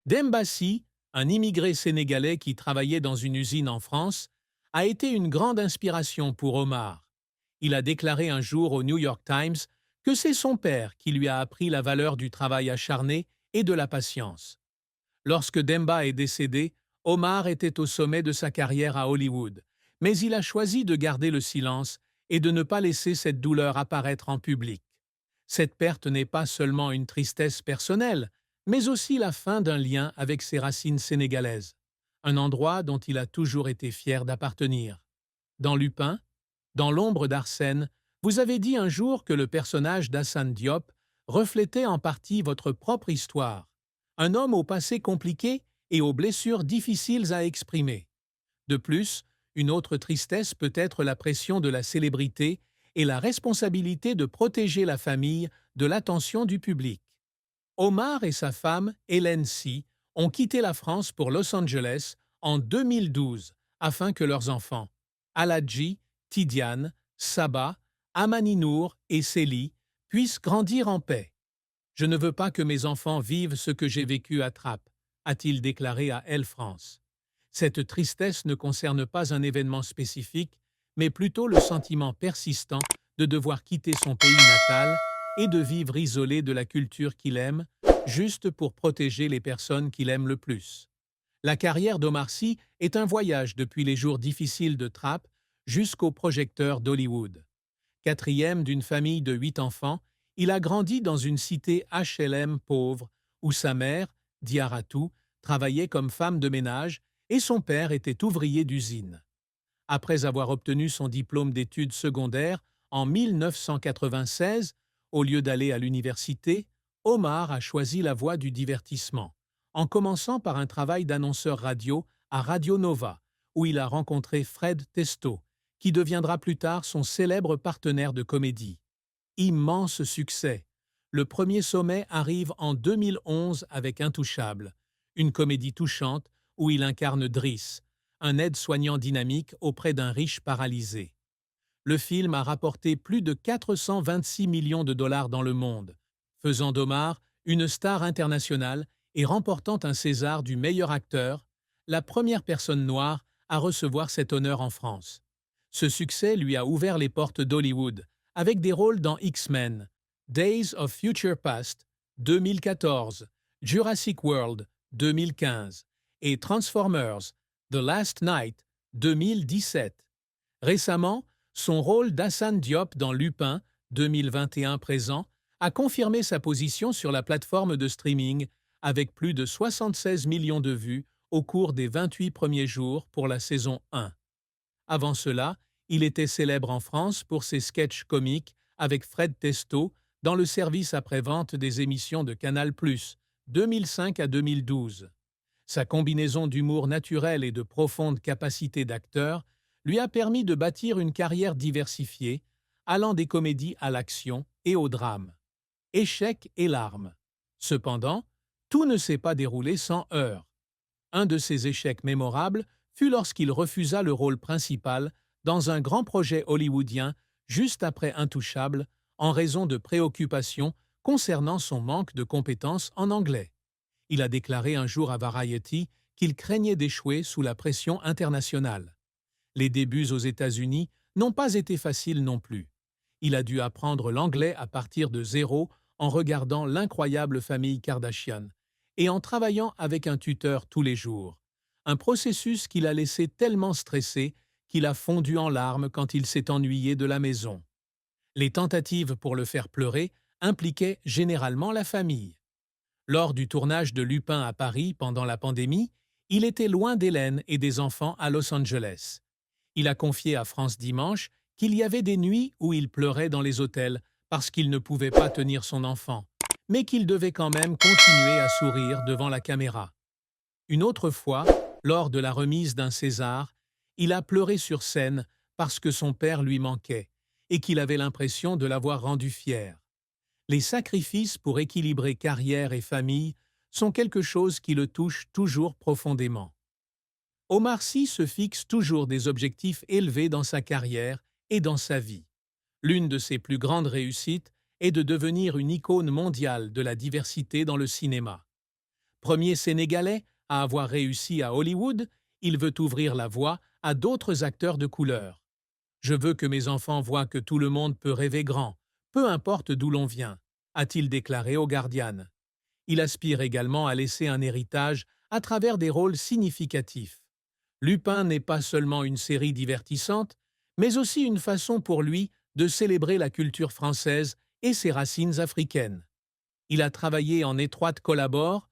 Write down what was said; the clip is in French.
Demba Sy, un immigré sénégalais qui travaillait dans une usine en France, a été une grande inspiration pour Omar. Il a déclaré un jour au New York Times que c'est son père qui lui a appris la valeur du travail acharné et de la patience. Lorsque Demba est décédé, Omar était au sommet de sa carrière à Hollywood, mais il a choisi de garder le silence et de ne pas laisser cette douleur apparaître en public. Cette perte n'est pas seulement une tristesse personnelle, mais aussi la fin d'un lien avec ses racines sénégalaises, un endroit dont il a toujours été fier d'appartenir. Dans Lupin, dans l'ombre d'Arsène, vous avez dit un jour que le personnage d'Hassane Diop reflétait en partie votre propre histoire, un homme au passé compliqué et aux blessures difficiles à exprimer. De plus, une autre tristesse peut être la pression de la célébrité et la responsabilité de protéger la famille de l'attention du public. Omar et sa femme, Hélène Sy, ont quitté la France pour Los Angeles en 2012 afin que leurs enfants, Aladji, Tidiane, Saba, Amani Nour et Célie, puissent grandir en paix. Je ne veux pas que mes enfants vivent ce que j'ai vécu à Trappes, a-t-il déclaré à Elle France. Cette tristesse ne concerne pas un événement spécifique, mais plutôt le sentiment persistant de devoir quitter son pays natal et de vivre isolé de la culture qu'il aime, juste pour protéger les personnes qu'il aime le plus. La carrière d'Omar Sy est un voyage depuis les jours difficiles de Trappes jusqu'aux projecteurs d'Hollywood. Quatrième d'une famille de 8 enfants, il a grandi dans une cité HLM pauvre où sa mère, Diaratou, travaillait comme femme de ménage et son père était ouvrier d'usine. Après avoir obtenu son diplôme d'études secondaires en 1996, au lieu d'aller à l'université, Omar a choisi la voie du divertissement, en commençant par un travail d'annonceur radio à Radio Nova, où il a rencontré Fred Testo, qui deviendra plus tard son célèbre partenaire de comédie. Immense succès. Le premier sommet arrive en 2011 avec Intouchable, une comédie touchante où il incarne Driss, un aide-soignant dynamique auprès d'un riche paralysé. Le film a rapporté plus de 426 millions de dollars dans le monde, faisant d'Omar une star internationale et remportant un César du meilleur acteur, la première personne noire à recevoir cet honneur en France. Ce succès lui a ouvert les portes d'Hollywood, avec des rôles dans X-Men, Days of Future Past 2014, Jurassic World 2015 et Transformers The Last Night 2017. Récemment, son rôle d'Hassane Diop dans Lupin 2021 présent a confirmé sa position sur la plateforme de streaming avec plus de 76 millions de vues au cours des 28 premiers jours pour la saison 1. Avant cela, il était célèbre en France pour ses sketchs comiques avec Fred Testo dans le service après-vente des émissions de Canal+, 2005 à 2012. Sa combinaison d'humour naturel et de profonde capacité d'acteur lui a permis de bâtir une carrière diversifiée, allant des comédies à l'action et au drame. Échecs et larmes. Cependant, tout ne s'est pas déroulé sans heurts. Un de ses échecs mémorables fut lorsqu'il refusa le rôle principal dans un grand projet hollywoodien juste après Intouchable en raison de préoccupations concernant son manque de compétences en anglais. Il a déclaré un jour à Variety qu'il craignait d'échouer sous la pression internationale. Les débuts aux États-Unis n'ont pas été faciles non plus. Il a dû apprendre l'anglais à partir de zéro en regardant l'incroyable famille Kardashian et en travaillant avec un tuteur tous les jours. Un processus qui l'a laissé tellement stressé qu'il a fondu en larmes quand il s'est ennuyé de la maison. Les tentatives pour le faire pleurer impliquaient généralement la famille. Lors du tournage de Lupin à Paris pendant la pandémie, il était loin d'Hélène et des enfants à Los Angeles. Il a confié à France Dimanche qu'il y avait des nuits où il pleurait dans les hôtels parce qu'il ne pouvait pas tenir son enfant, mais qu'il devait quand même continuer à sourire devant la caméra. Une autre fois, lors de la remise d'un César, il a pleuré sur scène parce que son père lui manquait et qu'il avait l'impression de l'avoir rendu fier. Les sacrifices pour équilibrer carrière et famille sont quelque chose qui le touche toujours profondément. Omar Sy se fixe toujours des objectifs élevés dans sa carrière et dans sa vie. L'une de ses plus grandes réussites est de devenir une icône mondiale de la diversité dans le cinéma. Premier Sénégalais à avoir réussi à Hollywood, il veut ouvrir la voie à d'autres acteurs de couleur. Je veux que mes enfants voient que tout le monde peut rêver grand, peu importe d'où l'on vient, a-t-il déclaré au Guardian. Il aspire également à laisser un héritage à travers des rôles significatifs. Lupin n'est pas seulement une série divertissante, mais aussi une façon pour lui de célébrer la culture française et ses racines africaines. Il a travaillé en étroite collaboration